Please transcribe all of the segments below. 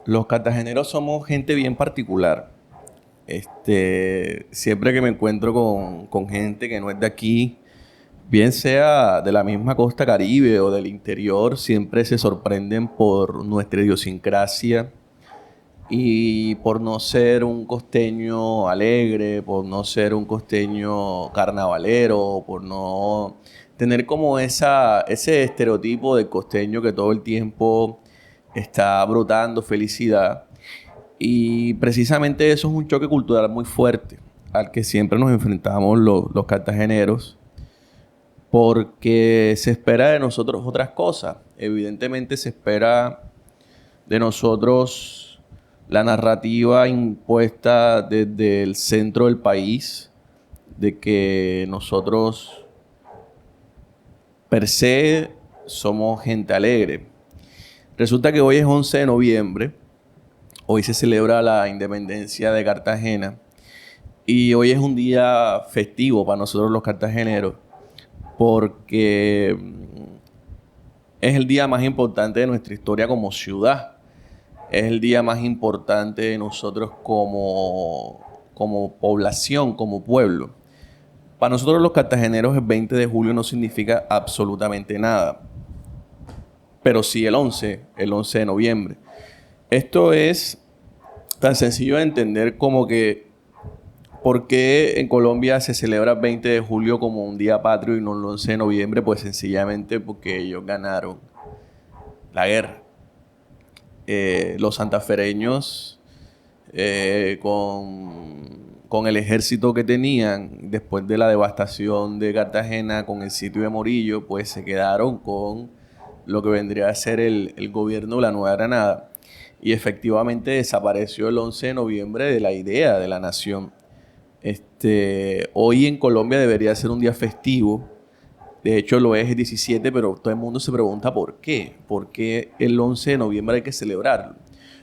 Los cartageneros somos gente bien particular. Siempre que me encuentro con gente que no es de aquí, bien sea de la misma costa Caribe o del interior, siempre se sorprenden por nuestra idiosincrasia y por no ser un costeño alegre, por no ser un costeño carnavalero, por no tener como ese estereotipo del costeño que todo el tiempo está brotando felicidad. Y precisamente eso es un choque cultural muy fuerte al que siempre nos enfrentamos los cartageneros, porque se espera de nosotros otras cosas. Evidentemente se espera de nosotros la narrativa impuesta desde el centro del país, de que nosotros per se somos gente alegre. Resulta que hoy es 11 de noviembre, hoy se celebra la independencia de Cartagena y hoy es un día festivo para nosotros los cartageneros porque es el día más importante de nuestra historia como ciudad. Es el día más importante de nosotros como población, como pueblo. Para nosotros los cartageneros el 20 de julio no significa absolutamente nada, pero sí el 11 de noviembre. Esto es tan sencillo de entender como que ¿por qué en Colombia se celebra el 20 de julio como un día patrio y no el 11 de noviembre? Pues sencillamente porque ellos ganaron la guerra. Los santafereños con el ejército que tenían después de la devastación de Cartagena con el sitio de Morillo, pues se quedaron con lo que vendría a ser el gobierno de la Nueva Granada. Y efectivamente desapareció el 11 de noviembre de la idea de la nación. Hoy en Colombia debería ser un día festivo. De hecho, lo es el 17, pero todo el mundo se pregunta por qué. ¿Por qué el 11 de noviembre hay que celebrarlo?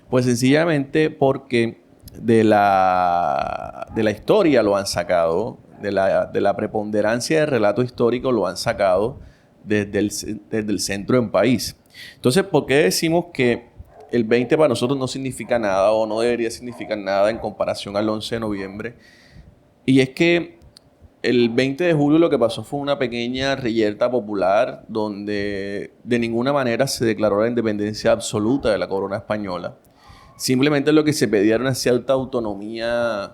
Pues sencillamente porque de la historia lo han sacado, de la preponderancia del relato histórico lo han sacado desde el centro del país. Entonces, ¿por qué decimos que el 20 para nosotros no significa nada o no debería significar nada en comparación al 11 de noviembre? Y es que el 20 de julio lo que pasó fue una pequeña reyerta popular donde de ninguna manera se declaró la independencia absoluta de la corona española. Simplemente lo que se pedía era una cierta autonomía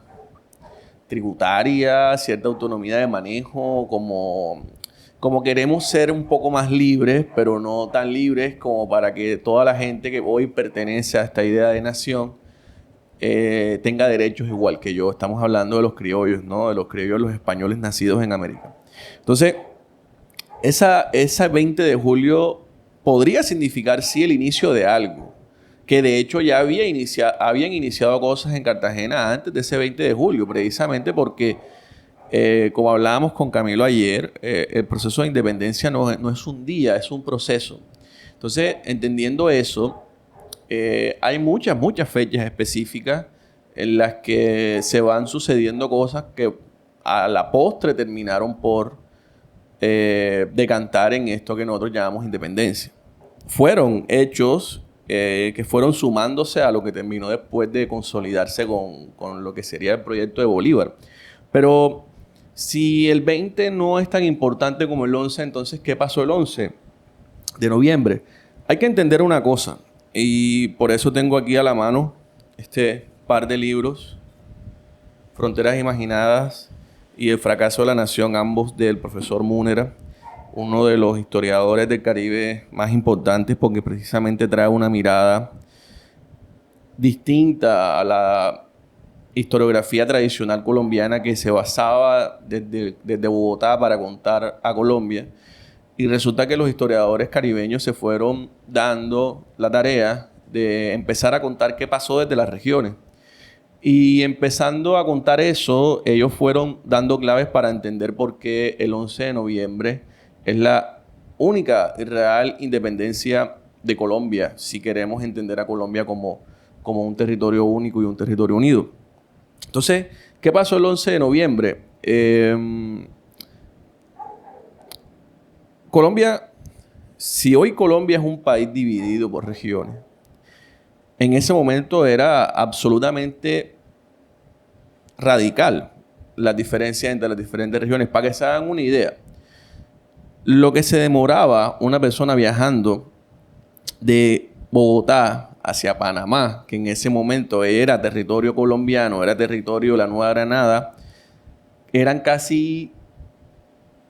tributaria, cierta autonomía de manejo, como queremos ser un poco más libres, pero no tan libres como para que toda la gente que hoy pertenece a esta idea de nación tenga derechos igual que yo. Estamos hablando de los criollos, ¿no? De los criollos, los españoles nacidos en América. Entonces, esa 20 de julio podría significar, sí, el inicio de algo. Que de hecho ya habían iniciado cosas en Cartagena antes de ese 20 de julio, precisamente porque, como hablábamos con Camilo ayer, el proceso de independencia no es un día, es un proceso. Entonces, entendiendo eso, hay muchas fechas específicas en las que se van sucediendo cosas que a la postre terminaron por decantar en esto que nosotros llamamos independencia. Fueron hechos que fueron sumándose a lo que terminó después de consolidarse con lo que sería el proyecto de Bolívar. Pero si el 20 no es tan importante como el 11, entonces ¿qué pasó el 11 de noviembre? Hay que entender una cosa, y por eso tengo aquí a la mano este par de libros, Fronteras Imaginadas y El fracaso de la nación, ambos del profesor Múnera, uno de los historiadores del Caribe más importantes porque precisamente trae una mirada distinta a la historiografía tradicional colombiana que se basaba desde Bogotá para contar a Colombia. Y resulta que los historiadores caribeños se fueron dando la tarea de empezar a contar qué pasó desde las regiones. Y empezando a contar eso, ellos fueron dando claves para entender por qué el 11 de noviembre es la única y real independencia de Colombia, si queremos entender a Colombia como un territorio único y un territorio unido. Entonces, ¿qué pasó el 11 de noviembre? Colombia, si hoy Colombia es un país dividido por regiones, en ese momento era absolutamente radical las diferencias entre las diferentes regiones. Para que se hagan una idea, lo que se demoraba una persona viajando de Bogotá hacia Panamá, que en ese momento era territorio colombiano, era territorio de la Nueva Granada, eran casi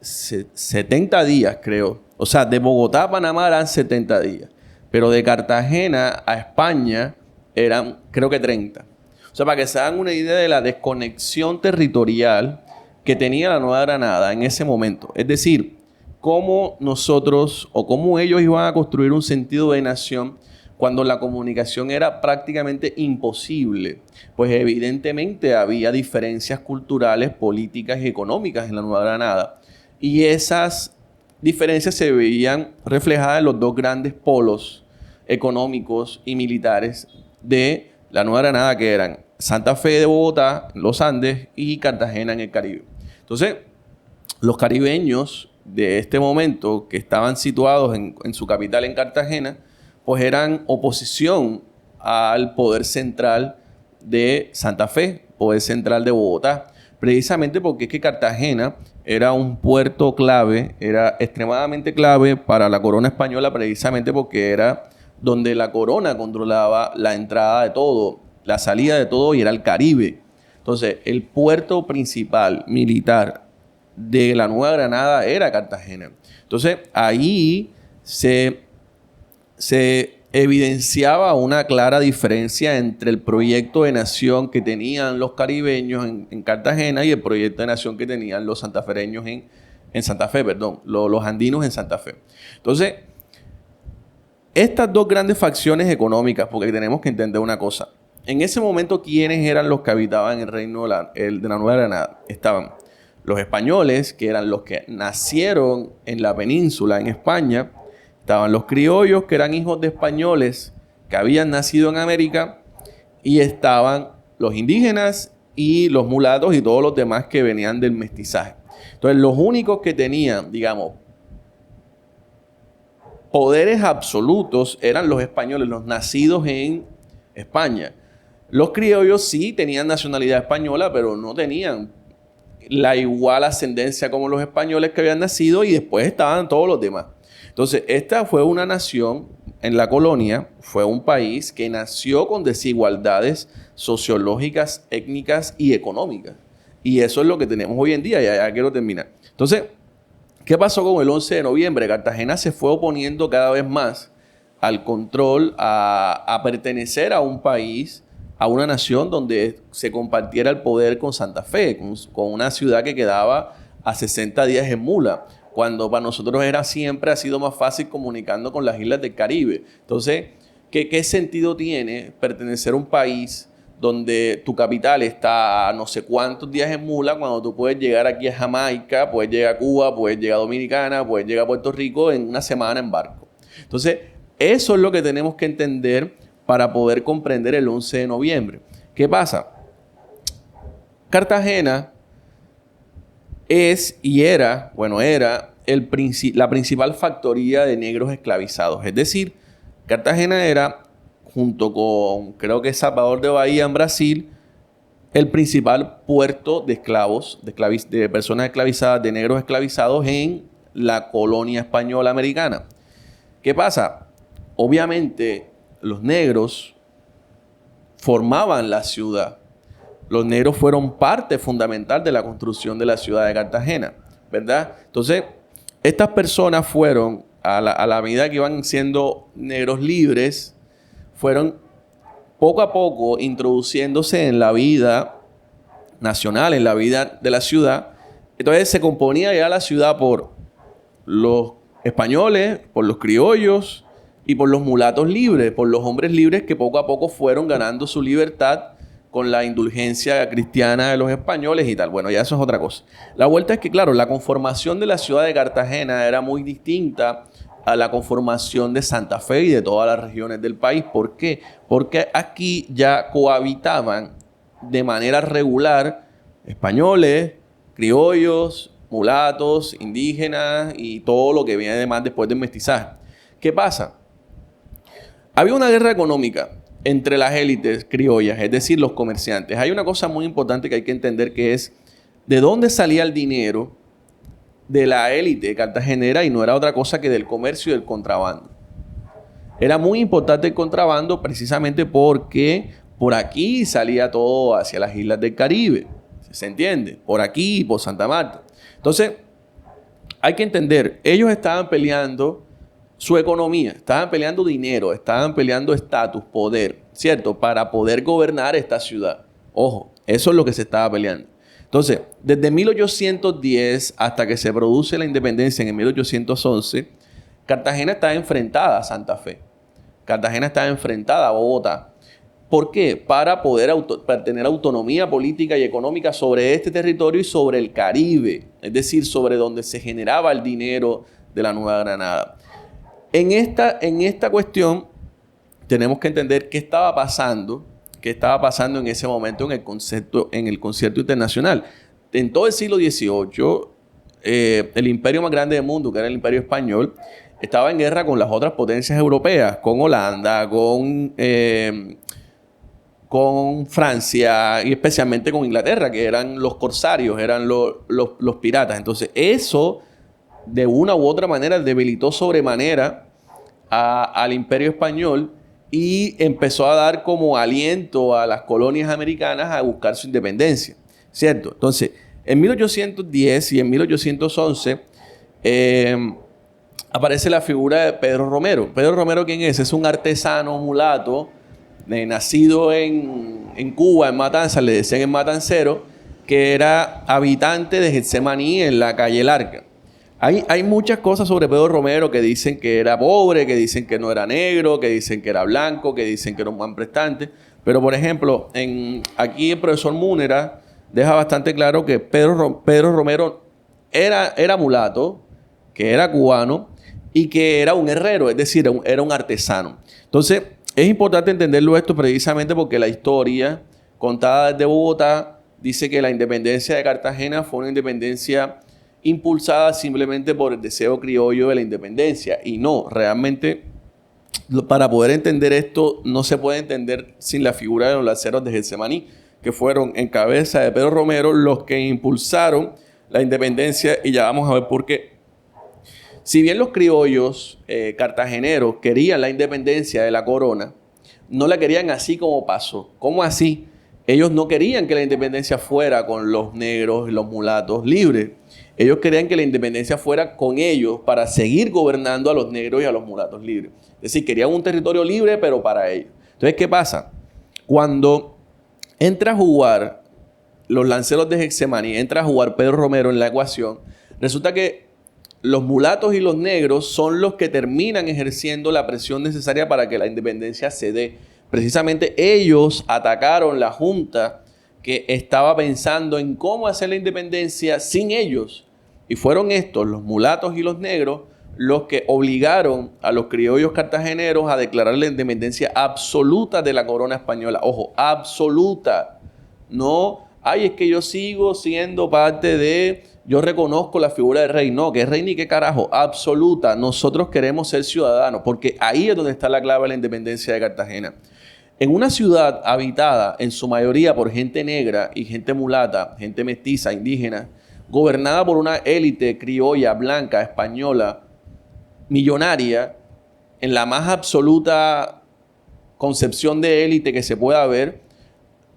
70 días, creo. O sea, de Bogotá a Panamá eran 70 días. Pero de Cartagena a España eran, creo que 30. O sea, para que se hagan una idea de la desconexión territorial que tenía la Nueva Granada en ese momento. Es decir, cómo nosotros o cómo ellos iban a construir un sentido de nación cuando la comunicación era prácticamente imposible. Pues evidentemente había diferencias culturales, políticas y económicas en la Nueva Granada. Y esas diferencias se veían reflejadas en los dos grandes polos económicos y militares de la Nueva Granada, que eran Santa Fe de Bogotá, los Andes, y Cartagena en el Caribe. Entonces, los caribeños de este momento, que estaban situados en su capital, en Cartagena, pues eran oposición al poder central de Santa Fe, poder central de Bogotá, precisamente porque es que Cartagena era un puerto clave, era extremadamente clave para la corona española, precisamente porque era donde la corona controlaba la entrada de todo, la salida de todo, y era el Caribe. Entonces, el puerto principal militar de la Nueva Granada era Cartagena. Entonces, ahí se evidenciaba una clara diferencia entre el proyecto de nación que tenían los caribeños en Cartagena y el proyecto de nación que tenían los santafereños en Santa Fe, perdón, los andinos en Santa Fe. Entonces, estas dos grandes facciones económicas, porque tenemos que entender una cosa. En ese momento, ¿quiénes eran los que habitaban el reino de la Nueva Granada? Estaban los españoles, que eran los que nacieron en la península, en España. Estaban los criollos, que eran hijos de españoles que habían nacido en América. Y estaban los indígenas y los mulatos y todos los demás que venían del mestizaje. Entonces, los únicos que tenían, digamos, poderes absolutos eran los españoles, los nacidos en España. Los criollos sí tenían nacionalidad española, pero no tenían la igual ascendencia como los españoles que habían nacido, y después estaban todos los demás. Entonces, esta fue una nación en la colonia, fue un país que nació con desigualdades sociológicas, étnicas y económicas. Y eso es lo que tenemos hoy en día, ya quiero terminar. Entonces, ¿qué pasó con el 11 de noviembre? Cartagena se fue oponiendo cada vez más al control, a pertenecer a un país, a una nación donde se compartiera el poder con Santa Fe, con una ciudad que quedaba a 60 días en mula, cuando para nosotros siempre ha sido más fácil comunicando con las islas del Caribe. Entonces, ¿qué sentido tiene pertenecer a un país donde tu capital está a no sé cuántos días en mula, cuando tú puedes llegar aquí a Jamaica, puedes llegar a Cuba, puedes llegar a Dominicana, puedes llegar a Puerto Rico en una semana en barco? Entonces, eso es lo que tenemos que entender para poder comprender el 11 de noviembre. ¿Qué pasa? Cartagena era la principal factoría de negros esclavizados. Es decir, Cartagena era, junto con, creo que Salvador de Bahía en Brasil, el principal puerto de esclavos, de personas esclavizadas, de negros esclavizados en la colonia española americana. ¿Qué pasa? Obviamente, los negros formaban la ciudad. Los negros fueron parte fundamental de la construcción de la ciudad de Cartagena, ¿verdad? Entonces, estas personas fueron, a la medida que iban siendo negros libres, fueron poco a poco introduciéndose en la vida nacional, en la vida de la ciudad. Entonces, se componía ya la ciudad por los españoles, por los criollos y por los mulatos libres, por los hombres libres que poco a poco fueron ganando su libertad con la indulgencia cristiana de los españoles y tal. Bueno, ya eso es otra cosa. La vuelta es que, claro, la conformación de la ciudad de Cartagena era muy distinta a la conformación de Santa Fe y de todas las regiones del país. ¿Por qué? Porque aquí ya cohabitaban de manera regular españoles, criollos, mulatos, indígenas y todo lo que viene además después del mestizaje. ¿Qué pasa? Había una guerra económica entre las élites criollas, es decir, los comerciantes. Hay una cosa muy importante que hay que entender, que es de dónde salía el dinero de la élite cartagenera, y no era otra cosa que del comercio y del contrabando. Era muy importante el contrabando precisamente porque por aquí salía todo hacia las islas del Caribe. ¿Se entiende? Por aquí, por Santa Marta. Entonces, hay que entender, ellos estaban peleando su economía, estaban peleando dinero, estaban peleando estatus, poder, ¿cierto? Para poder gobernar esta ciudad. Ojo, eso es lo que se estaba peleando. Entonces, desde 1810 hasta que se produce la independencia en 1811, Cartagena estaba enfrentada a Santa Fe. Cartagena estaba enfrentada a Bogotá. ¿Por qué? Para poder para tener autonomía política y económica sobre este territorio y sobre el Caribe, es decir, sobre donde se generaba el dinero de la Nueva Granada. En esta cuestión tenemos que entender qué estaba pasando en ese momento en el concierto internacional. En todo el siglo XVIII, el imperio más grande del mundo, que era el Imperio Español, estaba en guerra con las otras potencias europeas, con Holanda, con Francia y especialmente con Inglaterra, que eran los corsarios, eran los piratas. Entonces, eso de una u otra manera debilitó sobremanera al Imperio Español y empezó a dar como aliento a las colonias americanas a buscar su independencia, ¿cierto? Entonces, en 1810 y en 1811 aparece la figura de Pedro Romero. Pedro Romero, ¿quién es? Es un artesano mulato, nacido en Cuba, en Matanzas, le decían el Matancero, que era habitante de Getsemaní en la calle Larga. Hay muchas cosas sobre Pedro Romero que dicen que era pobre, que dicen que no era negro, que dicen que era blanco, que dicen que era un buen prestante. Pero, por ejemplo, aquí el profesor Múnera deja bastante claro que Pedro Romero era mulato, que era cubano y que era un herrero, es decir, era un artesano. Entonces, es importante entenderlo esto precisamente porque la historia contada desde Bogotá dice que la independencia de Cartagena fue una independencia impulsada simplemente por el deseo criollo de la independencia. Y no, realmente, para poder entender esto, no se puede entender sin la figura de los lanceros de Getsemaní, que fueron en cabeza de Pedro Romero los que impulsaron la independencia, y ya vamos a ver por qué. Si bien los criollos cartageneros querían la independencia de la corona, no la querían así como pasó. ¿Cómo así? Ellos no querían que la independencia fuera con los negros y los mulatos libres. Ellos querían que la independencia fuera con ellos para seguir gobernando a los negros y a los mulatos libres. Es decir, querían un territorio libre, pero para ellos. Entonces, ¿qué pasa? Cuando entra a jugar los lanceros de Getsemaní, entra a jugar Pedro Romero en la ecuación, resulta que los mulatos y los negros son los que terminan ejerciendo la presión necesaria para que la independencia se dé. Precisamente ellos atacaron la junta que estaba pensando en cómo hacer la independencia sin ellos. Y fueron estos, los mulatos y los negros, los que obligaron a los criollos cartageneros a declarar la independencia absoluta de la corona española. Ojo, absoluta. No, es que yo sigo siendo parte de... Yo reconozco la figura del rey. No, ¿qué rey ni qué carajo? Absoluta. Nosotros queremos ser ciudadanos, porque ahí es donde está la clave de la independencia de Cartagena. En una ciudad habitada en su mayoría por gente negra y gente mulata, gente mestiza, indígena, gobernada por una élite criolla, blanca, española, millonaria, en la más absoluta concepción de élite que se pueda ver,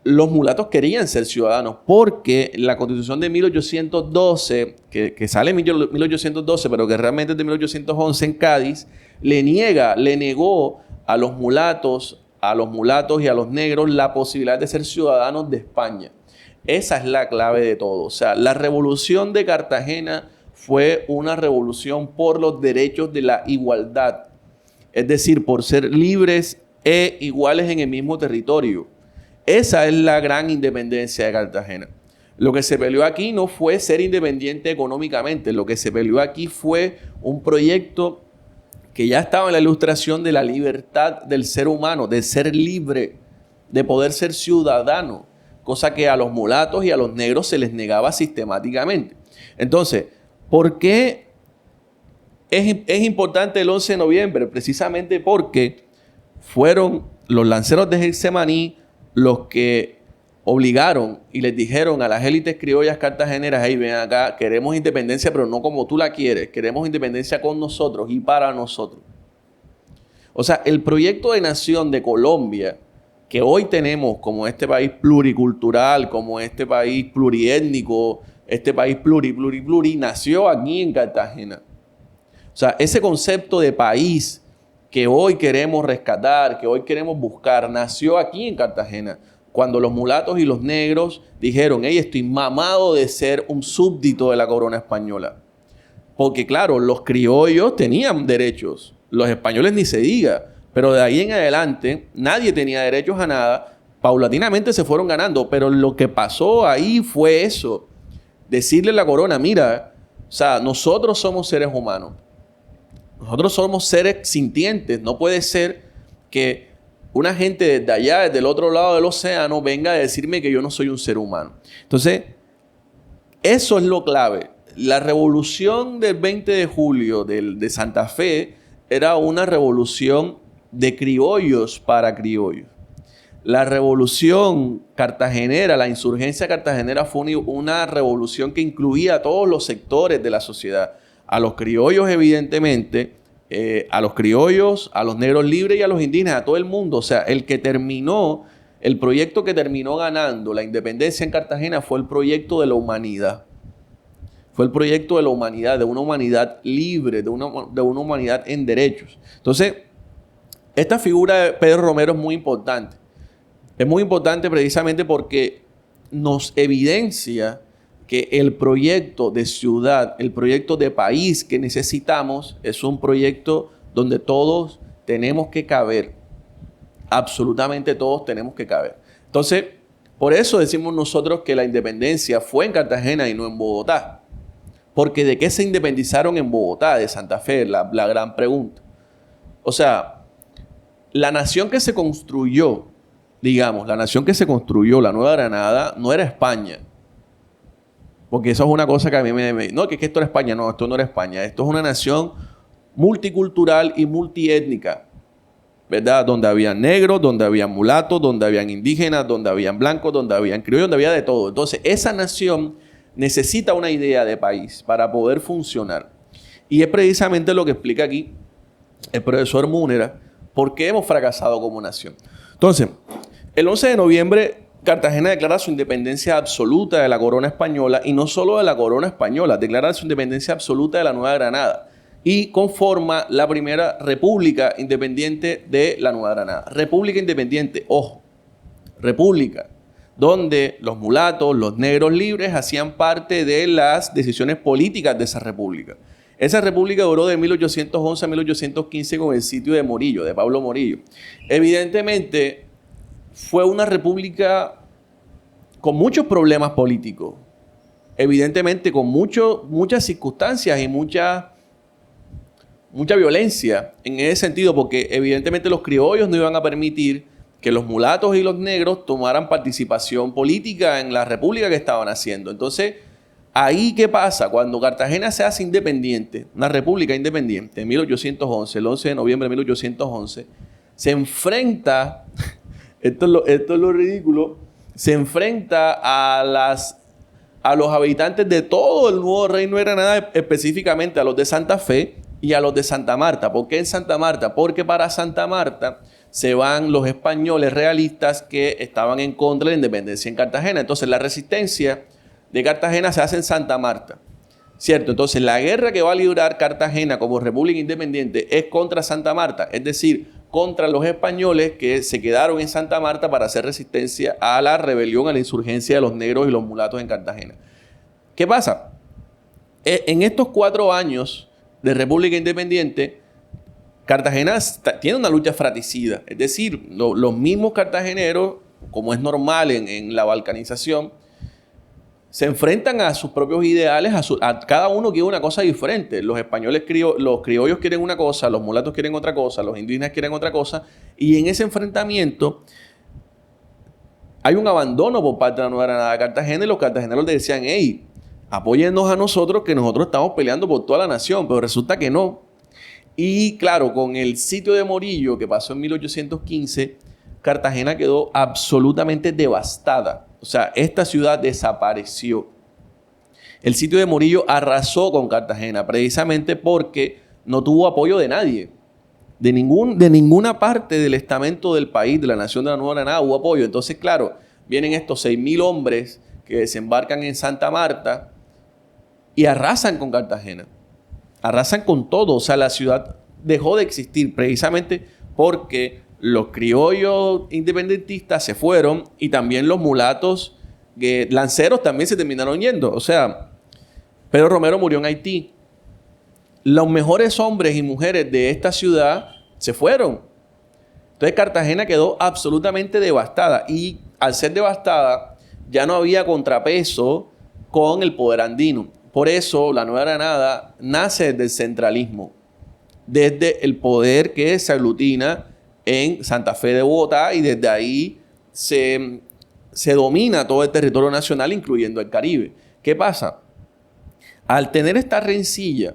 los mulatos querían ser ciudadanos porque la Constitución de 1812, que sale en 1812, pero que realmente es de 1811 en Cádiz, le negó a los mulatos y a los negros la posibilidad de ser ciudadanos de España. Esa es la clave de todo. O sea, la revolución de Cartagena fue una revolución por los derechos de la igualdad. Es decir, por ser libres e iguales en el mismo territorio. Esa es la gran independencia de Cartagena. Lo que se peleó aquí no fue ser independiente económicamente. Lo que se peleó aquí fue un proyecto que ya estaba en la ilustración de la libertad del ser humano, de ser libre, de poder ser ciudadano, cosa que a los mulatos y a los negros se les negaba sistemáticamente. Entonces, ¿por qué es importante el 11 de noviembre? Precisamente porque fueron los lanceros de Getsemaní los que obligaron y les dijeron a las élites criollas cartageneras: hey, ven acá, queremos independencia, pero no como tú la quieres, queremos independencia con nosotros y para nosotros. O sea, el proyecto de nación de Colombia, que hoy tenemos como este país pluricultural, como este país pluriétnico, este país pluri, nació aquí en Cartagena. O sea, ese concepto de país que hoy queremos rescatar, que hoy queremos buscar, nació aquí en Cartagena, cuando los mulatos y los negros dijeron: hey, estoy mamado de ser un súbdito de la corona española. Porque claro, los criollos tenían derechos, los españoles ni se diga, pero de ahí en adelante nadie tenía derechos a nada. Paulatinamente se fueron ganando, pero lo que pasó ahí fue eso: decirle a la corona: mira, o sea, nosotros somos seres humanos, nosotros somos seres sintientes, no puede ser que una gente desde allá, desde el otro lado del océano, venga a decirme que yo no soy un ser humano. Entonces, eso es lo clave. La revolución del 20 de julio de Santa Fe era una revolución de criollos para criollos. La revolución cartagenera, la insurgencia cartagenera, fue una revolución que incluía a todos los sectores de la sociedad. A los criollos, evidentemente, a los criollos, a los negros libres y a los indígenas, a todo el mundo. O sea, el proyecto que terminó ganando la independencia en Cartagena fue el proyecto de la humanidad. Fue el proyecto de la humanidad, de una humanidad libre, de una humanidad en derechos. Entonces, esta figura de Pedro Romero es muy importante. Es muy importante precisamente porque nos evidencia que el proyecto de ciudad, el proyecto de país que necesitamos es un proyecto donde todos tenemos que caber. Absolutamente todos tenemos que caber. Entonces, por eso decimos nosotros que la independencia fue en Cartagena y no en Bogotá. Porque ¿de qué se independizaron en Bogotá, de Santa Fe? La gran pregunta. O sea, la nación que se construyó, digamos, la nación que se construyó, la Nueva Granada, no era España. Porque eso es una cosa que a mí no, que esto era España. No, esto no era España. Esto es una nación multicultural y multiétnica, ¿verdad? Donde había negros, donde había mulatos, donde habían indígenas, donde habían blancos, donde habían criollos, donde había de todo. Entonces, esa nación necesita una idea de país para poder funcionar. Y es precisamente lo que explica aquí el profesor Múnera, por qué hemos fracasado como nación. Entonces, el 11 de noviembre, Cartagena declara su independencia absoluta de la corona española, y no solo de la corona española, declara su independencia absoluta de la Nueva Granada y conforma la primera república independiente de la Nueva Granada. República independiente, ojo, república, donde los mulatos, los negros libres hacían parte de las decisiones políticas de esa república. Esa república duró de 1811 a 1815 con el sitio de Morillo, de Pablo Morillo. Evidentemente, fue una república con muchos problemas políticos, evidentemente con muchas circunstancias y mucha violencia en ese sentido, porque evidentemente los criollos no iban a permitir que los mulatos y los negros tomaran participación política en la república que estaban haciendo. Entonces, ahí ¿qué pasa? Cuando Cartagena se hace independiente, una república independiente, en 1811, el 11 de noviembre de 1811, se enfrenta, esto es lo ridículo, se enfrenta a los habitantes de todo el nuevo reino de Granada, específicamente a los de Santa Fe y a los de Santa Marta. ¿Por qué en Santa Marta? Porque para Santa Marta se van los españoles realistas que estaban en contra de la independencia en Cartagena. Entonces, la resistencia de Cartagena se hace en Santa Marta, ¿cierto? Entonces, la guerra que va a librar Cartagena como república independiente es contra Santa Marta, es decir, contra los españoles que se quedaron en Santa Marta para hacer resistencia a la rebelión, a la insurgencia de los negros y los mulatos en Cartagena. ¿Qué pasa? En estos 4 años de república independiente, Cartagena tiene una lucha fratricida, es decir, los mismos cartageneros, como es normal en la balcanización, se enfrentan a sus propios ideales, a cada uno quiere una cosa diferente. Los españoles, los criollos quieren una cosa, los mulatos quieren otra cosa, los indígenas quieren otra cosa, y en ese enfrentamiento hay un abandono por parte de la Nueva Granada de Cartagena, y los cartageneros le decían: hey, apóyennos a nosotros, que nosotros estamos peleando por toda la nación, pero resulta que no. Y claro, con el sitio de Morillo que pasó en 1815, Cartagena quedó absolutamente devastada. O sea, esta ciudad desapareció. El sitio de Murillo arrasó con Cartagena precisamente porque no tuvo apoyo de nadie. De ninguna parte del estamento del país, de la nación de la Nueva Granada, hubo apoyo. Entonces, claro, vienen estos 6.000 hombres que desembarcan en Santa Marta y arrasan con Cartagena. Arrasan con todo. O sea, la ciudad dejó de existir precisamente porque los criollos independentistas se fueron y también los mulatos lanceros también se terminaron yendo. O sea, Pedro Romero murió en Haití. Los mejores hombres y mujeres de esta ciudad se fueron. Entonces Cartagena quedó absolutamente devastada y al ser devastada ya no había contrapeso con el poder andino. Por eso la Nueva Granada nace desde el centralismo, desde el poder que se aglutina en Santa Fe de Bogotá y desde ahí se domina todo el territorio nacional, incluyendo el Caribe. ¿Qué pasa? Al tener esta rencilla,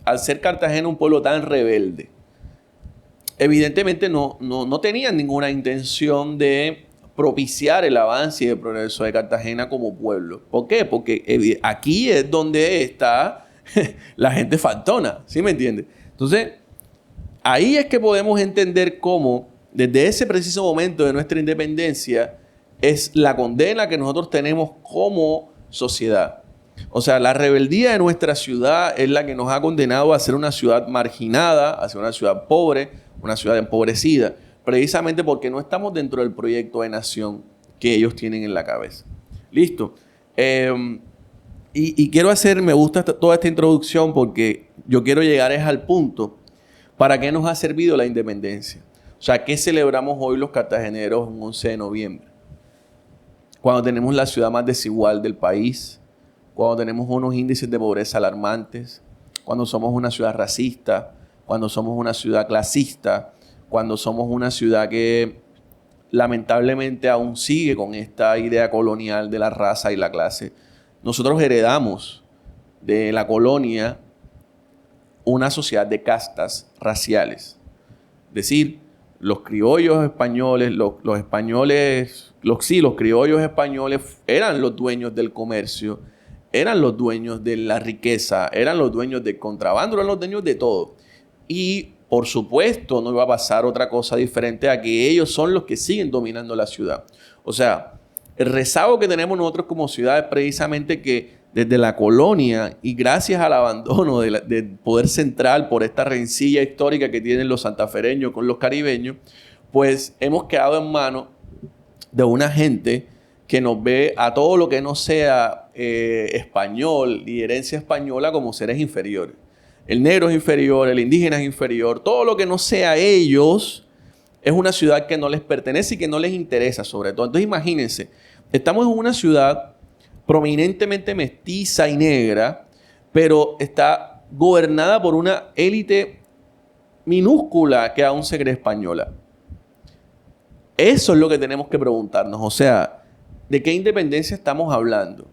al ser Cartagena un pueblo tan rebelde, evidentemente no tenían ninguna intención de propiciar el avance y el progreso de Cartagena como pueblo. ¿Por qué? Porque aquí es donde está la gente faltona, ¿sí me entiendes? Entonces, ahí es que podemos entender cómo, desde ese preciso momento de nuestra independencia, es la condena que nosotros tenemos como sociedad. O sea, la rebeldía de nuestra ciudad es la que nos ha condenado a ser una ciudad marginada, a ser una ciudad pobre, una ciudad empobrecida, precisamente porque no estamos dentro del proyecto de nación que ellos tienen en la cabeza. Listo. Me gusta toda esta introducción porque yo quiero llegar al punto para qué nos ha servido la independencia. O sea, ¿qué celebramos hoy los cartageneros en 11 de noviembre? Cuando tenemos la ciudad más desigual del país, cuando tenemos unos índices de pobreza alarmantes, cuando somos una ciudad racista, cuando somos una ciudad clasista, cuando somos una ciudad que lamentablemente aún sigue con esta idea colonial de la raza y la clase. Nosotros heredamos de la colonia una sociedad de castas raciales. Es decir, los criollos españoles, los criollos españoles eran los dueños del comercio, eran los dueños de la riqueza, eran los dueños del contrabando, eran los dueños de todo. Y por supuesto no iba a pasar otra cosa diferente a que ellos son los que siguen dominando la ciudad. O sea, el rezago que tenemos nosotros como ciudad es precisamente que desde la colonia y gracias al abandono del poder central por esta rencilla histórica que tienen los santafereños con los caribeños, pues hemos quedado en manos de una gente que nos ve a todo lo que no sea español y herencia española como seres inferiores. El negro es inferior, el indígena es inferior, todo lo que no sea ellos es una ciudad que no les pertenece y que no les interesa sobre todo. Entonces imagínense, estamos en una ciudad prominentemente mestiza y negra, pero está gobernada por una élite minúscula que aún se cree española. Eso es lo que tenemos que preguntarnos, o sea, ¿de qué independencia estamos hablando?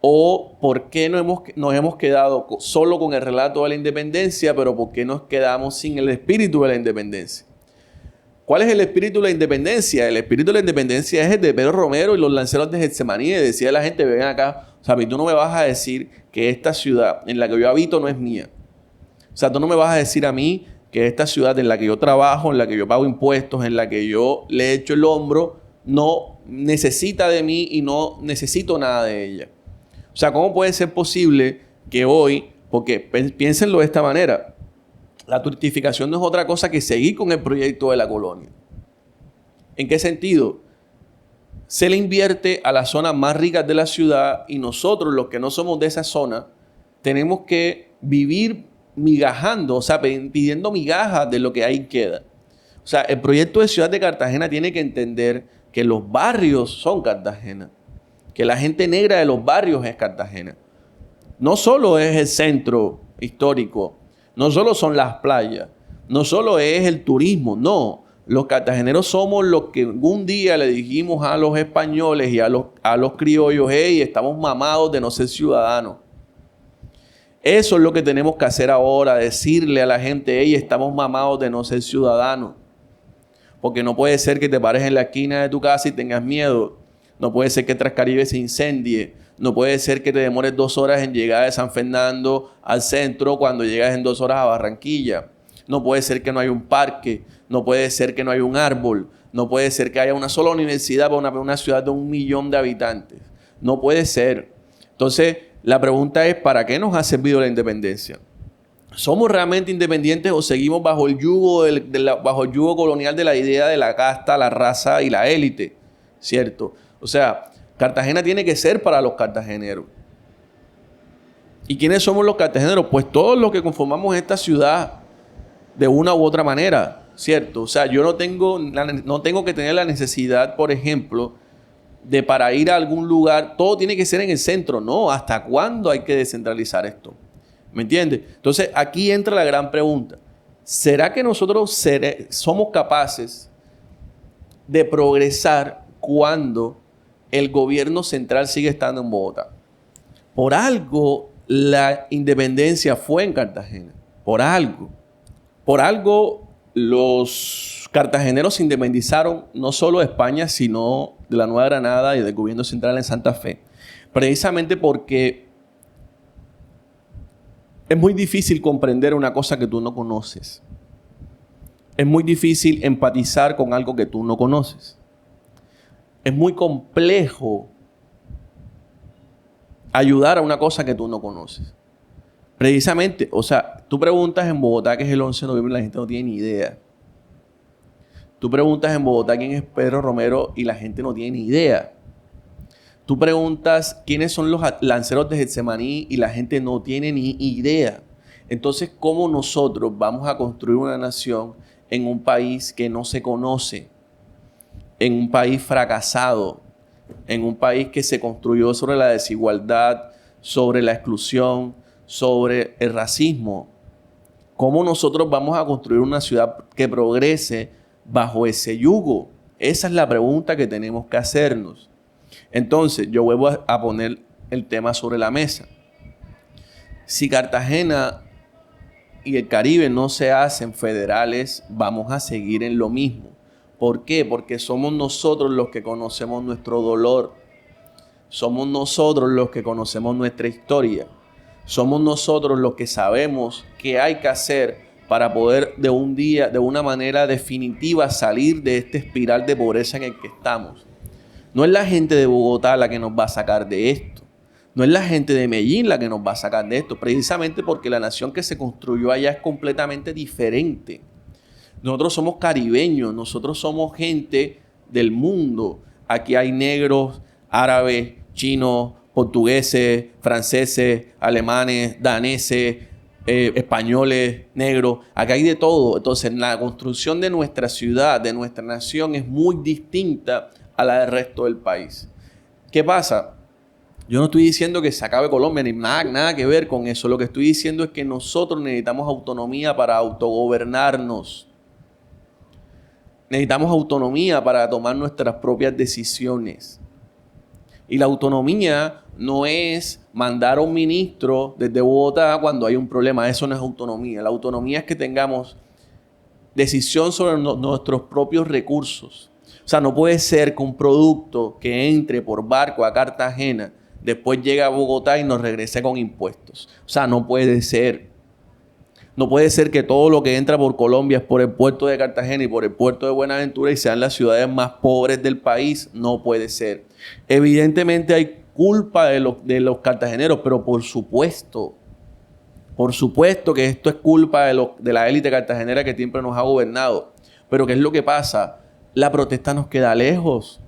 ¿O por qué nos hemos quedado solo con el relato de la independencia, pero por qué nos quedamos sin el espíritu de la independencia? ¿Cuál es el espíritu de la independencia? El espíritu de la independencia es el de Pedro Romero y los lanceros de Getsemaní. Decía la gente, ven acá, o sea, tú no me vas a decir que esta ciudad en la que yo habito no es mía. O sea, tú no me vas a decir a mí que esta ciudad en la que yo trabajo, en la que yo pago impuestos, en la que yo le echo el hombro, no necesita de mí y no necesito nada de ella. O sea, ¿cómo puede ser posible que hoy, porque piénsenlo de esta manera, la turistificación no es otra cosa que seguir con el proyecto de la colonia? ¿En qué sentido? Se le invierte a las zonas más ricas de la ciudad y nosotros, los que no somos de esa zona, tenemos que vivir migajando, o sea, pidiendo migajas de lo que ahí queda. O sea, el proyecto de Ciudad de Cartagena tiene que entender que los barrios son Cartagena, que la gente negra de los barrios es Cartagena. No solo es el centro histórico, no solo son las playas, no solo es el turismo, no. Los cartageneros somos los que un día le dijimos a los españoles y a los criollos, hey, estamos mamados de no ser ciudadanos. Eso es lo que tenemos que hacer ahora, decirle a la gente, hey, estamos mamados de no ser ciudadanos. porque no puede ser que te pares en la esquina de tu casa y tengas miedo. No puede ser que Trascaribe se incendie. No puede ser que te demores 2 horas en llegar de San Fernando al centro cuando llegas en 2 horas a Barranquilla. No puede ser que no haya un parque. No puede ser que no haya un árbol. No puede ser que haya una sola universidad para una ciudad de 1 millón de habitantes. No puede ser. Entonces, la pregunta es, ¿para qué nos ha servido la independencia? ¿Somos realmente independientes o seguimos bajo el yugo, bajo el yugo colonial de la idea de la casta, la raza y la élite? ¿Cierto? O sea, Cartagena tiene que ser para los cartageneros. ¿Y quiénes somos los cartageneros? Pues todos los que conformamos esta ciudad de una u otra manera, ¿cierto? O sea, yo no tengo que tener la necesidad, por ejemplo, de para ir a algún lugar, todo tiene que ser en el centro. No, ¿hasta cuándo hay que descentralizar esto? ¿Me entiendes? Entonces, aquí entra la gran pregunta. ¿Será que nosotros somos capaces de progresar cuando el gobierno central sigue estando en Bogotá? Por algo, la independencia fue en Cartagena. Por algo. Por algo, los cartageneros se independizaron no solo de España, sino de la Nueva Granada y del gobierno central en Santa Fe. Precisamente porque es muy difícil comprender una cosa que tú no conoces. Es muy difícil empatizar con algo que tú no conoces. Es muy complejo ayudar a una cosa que tú no conoces. Precisamente, o sea, tú preguntas en Bogotá qué es el 11 de noviembre y la gente no tiene ni idea. Tú preguntas en Bogotá quién es Pedro Romero y la gente no tiene ni idea. Tú preguntas quiénes son los lanceros de Getsemaní y la gente no tiene ni idea. Entonces, ¿cómo nosotros vamos a construir una nación en un país que no se conoce? En un país fracasado, en un país que se construyó sobre la desigualdad, sobre la exclusión, sobre el racismo. ¿Cómo nosotros vamos a construir una ciudad que progrese bajo ese yugo? Esa es la pregunta que tenemos que hacernos. Entonces, yo vuelvo a poner el tema sobre la mesa. Si Cartagena y el Caribe no se hacen federales, vamos a seguir en lo mismo. ¿Por qué? Porque somos nosotros los que conocemos nuestro dolor. Somos nosotros los que conocemos nuestra historia. Somos nosotros los que sabemos qué hay que hacer para poder de una manera definitiva salir de esta espiral de pobreza en el que estamos. No es la gente de Bogotá la que nos va a sacar de esto. No es la gente de Medellín la que nos va a sacar de esto, precisamente porque la nación que se construyó allá es completamente diferente. Nosotros somos caribeños, nosotros somos gente del mundo. Aquí hay negros, árabes, chinos, portugueses, franceses, alemanes, daneses, españoles, negros. Aquí hay de todo. Entonces, la construcción de nuestra ciudad, de nuestra nación, es muy distinta a la del resto del país. ¿Qué pasa? Yo no estoy diciendo que se acabe Colombia, ni nada que ver con eso. Lo que estoy diciendo es que nosotros necesitamos autonomía para autogobernarnos. Necesitamos autonomía para tomar nuestras propias decisiones. Y la autonomía no es mandar a un ministro desde Bogotá cuando hay un problema. Eso no es autonomía. La autonomía es que tengamos decisión sobre nuestros propios recursos. O sea, no puede ser que un producto que entre por barco a Cartagena después llegue a Bogotá y nos regrese con impuestos. O sea, no puede ser. No puede ser que todo lo que entra por Colombia es por el puerto de Cartagena y por el puerto de Buenaventura y sean las ciudades más pobres del país. No puede ser. Evidentemente hay culpa de los cartageneros, pero por supuesto que esto es culpa de la élite cartagenera que siempre nos ha gobernado. Pero ¿qué es lo que pasa? La protesta nos queda lejos.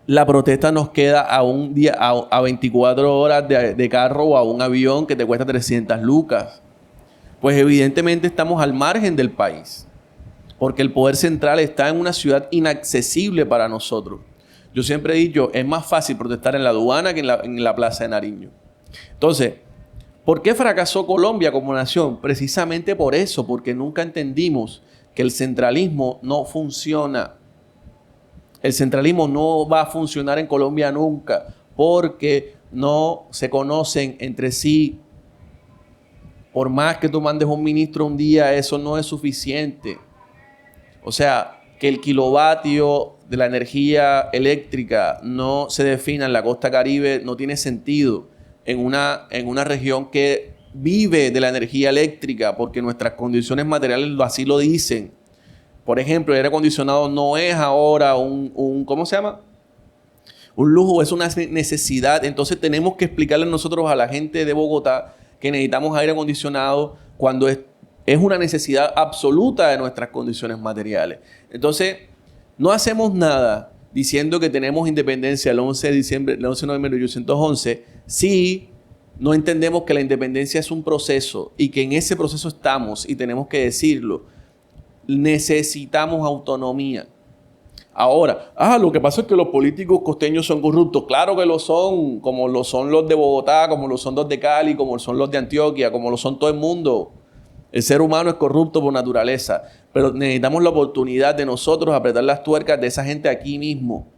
La protesta nos queda a un día, a 24 horas de carro o a un avión que te cuesta 300 lucas. Pues evidentemente estamos al margen del país. Porque el poder central está en una ciudad inaccesible para nosotros. Yo siempre he dicho, es más fácil protestar en la aduana que en la Plaza de Nariño. Entonces, ¿por qué fracasó Colombia como nación? Precisamente por eso, porque nunca entendimos que el centralismo no funciona. El centralismo no va a funcionar en Colombia nunca, porque no se conocen entre sí. Por más que tú mandes un ministro un día, eso no es suficiente. O sea, que el kilovatio de la energía eléctrica no se defina en la costa Caribe no tiene sentido en una región que vive de la energía eléctrica porque nuestras condiciones materiales así lo dicen. Por ejemplo, el aire acondicionado no es ahora ¿cómo se llama? Un lujo, es una necesidad. Entonces tenemos que explicarle nosotros a la gente de Bogotá que necesitamos aire acondicionado cuando es una necesidad absoluta de nuestras condiciones materiales. Entonces, no hacemos nada diciendo que tenemos independencia el 11 de diciembre, el 11 de noviembre de 1811, si no entendemos que la independencia es un proceso y que en ese proceso estamos y tenemos que decirlo. Necesitamos autonomía. Ahora, lo que pasa es que los políticos costeños son corruptos. Claro que lo son, como lo son los de Bogotá, como lo son los de Cali, como lo son los de Antioquia, como lo son todo el mundo. El ser humano es corrupto por naturaleza, pero necesitamos la oportunidad de nosotros apretar las tuercas de esa gente aquí mismo.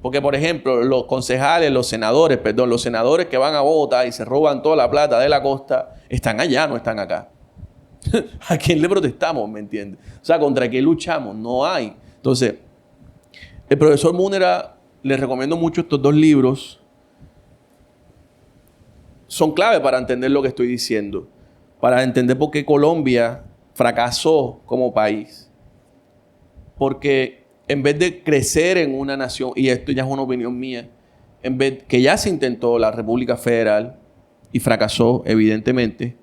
Porque, por ejemplo, los concejales, los senadores que van a Bogotá y se roban toda la plata de la costa, están allá, no están acá. ¿A quién le protestamos, me entiendes? O sea, ¿contra qué luchamos? No hay. Entonces, el profesor Múnera, les recomiendo mucho estos dos libros. Son clave para entender lo que estoy diciendo. Para entender por qué Colombia fracasó como país. Porque en vez de crecer en una nación, y esto ya es una opinión mía, en vez que ya se intentó la República Federal y fracasó, evidentemente,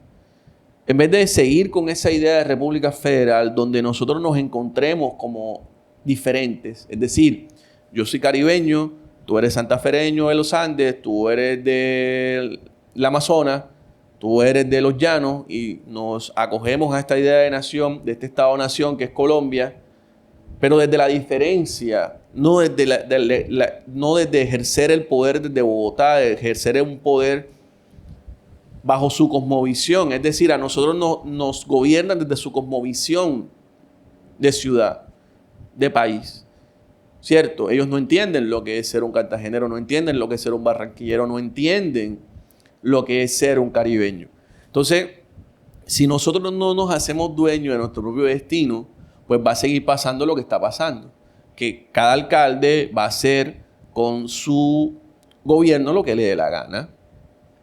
en vez de seguir con esa idea de República Federal donde nosotros nos encontremos como diferentes, es decir, yo soy caribeño, tú eres santafereño de los Andes, tú eres del Amazonas, tú eres de los llanos y nos acogemos a esta idea de nación, de este Estado-nación que es Colombia, pero desde la diferencia, no desde ejercer el poder desde Bogotá, de ejercer un poder bajo su cosmovisión. Es decir, a nosotros nos gobiernan desde su cosmovisión de ciudad, de país. ¿Cierto? Ellos no entienden lo que es ser un cartagenero, no entienden lo que es ser un barranquillero, no entienden lo que es ser un caribeño. Entonces, si nosotros no nos hacemos dueños de nuestro propio destino, pues va a seguir pasando lo que está pasando. Que cada alcalde va a hacer con su gobierno lo que le dé la gana.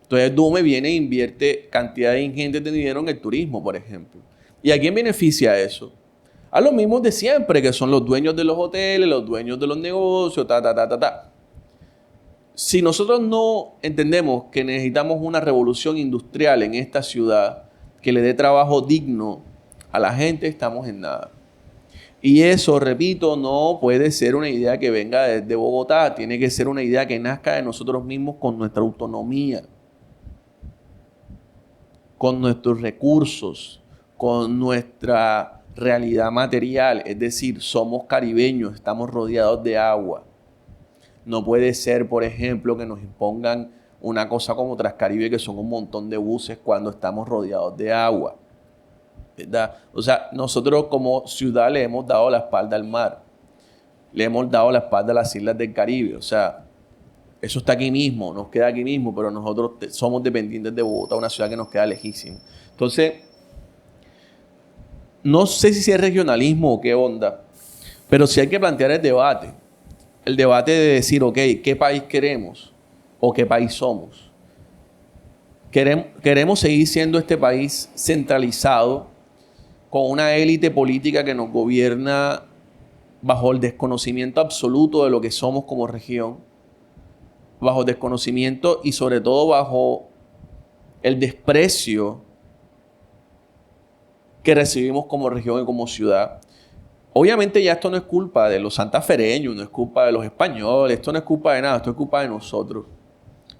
Entonces Dume viene e invierte cantidades ingentes de dinero en el turismo, por ejemplo. ¿Y a quién beneficia eso? A los mismos de siempre, que son los dueños de los hoteles, los dueños de los negocios, Si nosotros no entendemos que necesitamos una revolución industrial en esta ciudad que le dé trabajo digno a la gente, estamos en nada. Y eso, repito, no puede ser una idea que venga desde Bogotá, tiene que ser una idea que nazca de nosotros mismos con nuestra autonomía, con nuestros recursos, con nuestra realidad material. Es decir, somos caribeños, estamos rodeados de agua. No puede ser, por ejemplo, que nos impongan una cosa como Transcaribe, que son un montón de buses cuando estamos rodeados de agua, ¿verdad? O sea, nosotros como ciudad le hemos dado la espalda al mar. Le hemos dado la espalda a las islas del Caribe. O sea, eso está aquí mismo, nos queda aquí mismo, pero nosotros somos dependientes de Bogotá, una ciudad que nos queda lejísima. Entonces, no sé si es regionalismo o qué onda, pero sí hay que plantear el debate. El debate de decir, ok, ¿qué país queremos? ¿O qué país somos? ¿Queremos seguir siendo este país centralizado con una élite política que nos gobierna bajo el desconocimiento absoluto de lo que somos como región? Bajo desconocimiento y sobre todo bajo el desprecio que recibimos como región y como ciudad. Obviamente ya esto no es culpa de los santafereños, no es culpa de los españoles, esto no es culpa de nada, esto es culpa de nosotros.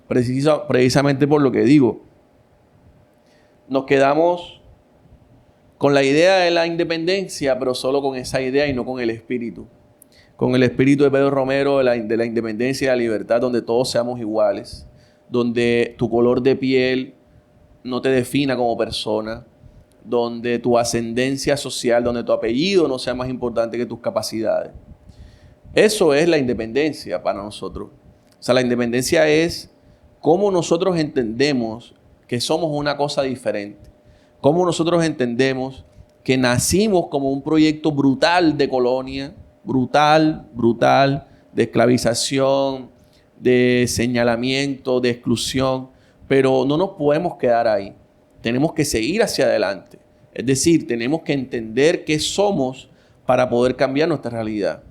Precisamente por lo que digo. Nos quedamos con la idea de la independencia, pero solo con esa idea y no con el espíritu. Con el espíritu de Pedro Romero de la independencia y la libertad, donde todos seamos iguales, donde tu color de piel no te defina como persona, donde tu ascendencia social, donde tu apellido no sea más importante que tus capacidades. Eso es la independencia para nosotros. O sea, la independencia es cómo nosotros entendemos que somos una cosa diferente. Cómo nosotros entendemos que nacimos como un proyecto brutal de colonia, brutal, de esclavización, de señalamiento, de exclusión, pero no nos podemos quedar ahí. Tenemos que seguir hacia adelante. Es decir, tenemos que entender qué somos para poder cambiar nuestra realidad.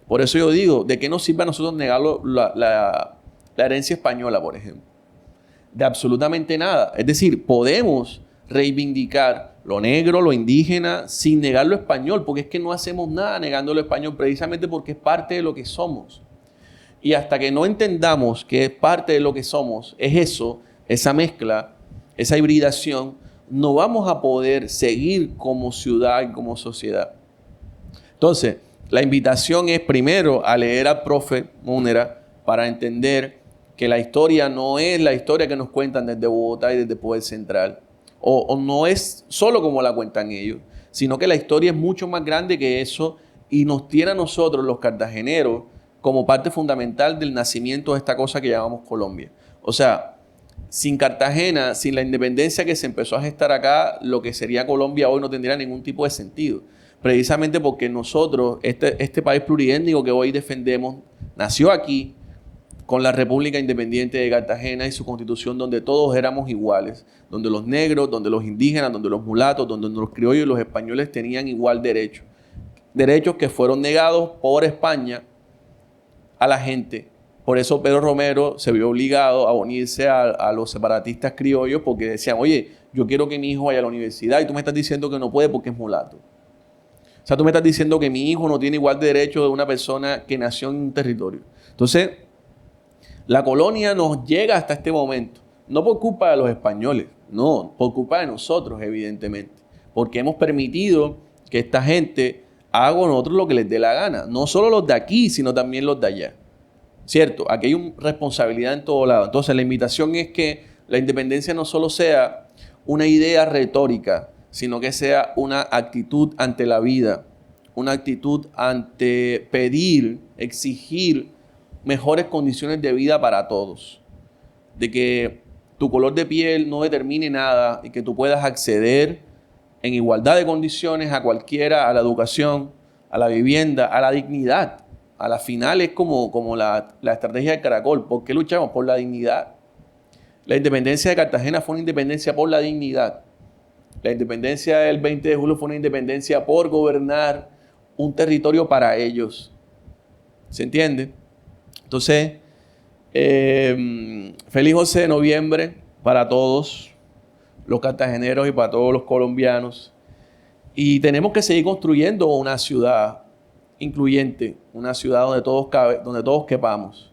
Por eso yo digo, ¿de qué nos sirve a nosotros negar la herencia española, por ejemplo? De absolutamente nada. Es decir, podemos reivindicar lo negro, lo indígena, sin negar lo español, porque es que no hacemos nada negando lo español, precisamente porque es parte de lo que somos. Y hasta que no entendamos que es parte de lo que somos, es eso, esa mezcla, esa hibridación, no vamos a poder seguir como ciudad y como sociedad. Entonces, la invitación es primero a leer al profe Múnera para entender que la historia no es la historia que nos cuentan desde Bogotá y desde Poder Central, o no es solo como la cuentan ellos, sino que la historia es mucho más grande que eso y nos tiene a nosotros, los cartageneros, como parte fundamental del nacimiento de esta cosa que llamamos Colombia. O sea, sin Cartagena, sin la independencia que se empezó a gestar acá, lo que sería Colombia hoy no tendría ningún tipo de sentido. Precisamente porque nosotros, este país pluriétnico que hoy defendemos, nació aquí, con la República Independiente de Cartagena y su constitución, donde todos éramos iguales, donde los negros, donde los indígenas, donde los mulatos, donde los criollos y los españoles tenían igual derecho. Derechos que fueron negados por España a la gente. Por eso Pedro Romero se vio obligado a unirse a los separatistas criollos, porque decían, oye, yo quiero que mi hijo vaya a la universidad y tú me estás diciendo que no puede porque es mulato. O sea, tú me estás diciendo que mi hijo no tiene igual derecho de una persona que nació en un territorio. Entonces, la colonia nos llega hasta este momento, no por culpa de los españoles, no, por culpa de nosotros, evidentemente, porque hemos permitido que esta gente haga con nosotros lo que les dé la gana, no solo los de aquí, sino también los de allá. ¿Cierto? Aquí hay una responsabilidad en todo lado. Entonces, la invitación es que la independencia no solo sea una idea retórica, sino que sea una actitud ante la vida, una actitud ante pedir, exigir mejores condiciones de vida para todos. De que tu color de piel no determine nada y que tú puedas acceder en igualdad de condiciones a cualquiera, a la educación, a la vivienda, a la dignidad. A la final es como la estrategia del caracol. ¿Por qué luchamos? Por la dignidad. La independencia de Cartagena fue una independencia por la dignidad. La independencia del 20 de julio fue una independencia por gobernar un territorio para ellos. ¿Se entiende? Entonces, feliz 11 de noviembre para todos los cartageneros y para todos los colombianos. Y tenemos que seguir construyendo una ciudad incluyente, una ciudad donde todos quepamos.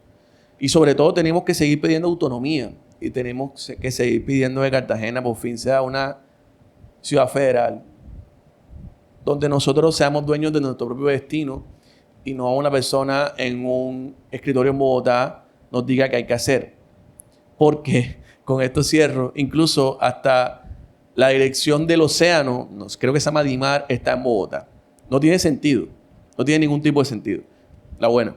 Y sobre todo tenemos que seguir pidiendo autonomía y tenemos que seguir pidiendo que Cartagena por fin sea una ciudad federal, donde nosotros seamos dueños de nuestro propio destino y no una persona en un escritorio en Bogotá nos diga qué hay que hacer. Porque, con esto cierro, incluso hasta la dirección del océano, creo que se llama DIMAR, está en Bogotá. No tiene sentido. No tiene ningún tipo de sentido. La buena.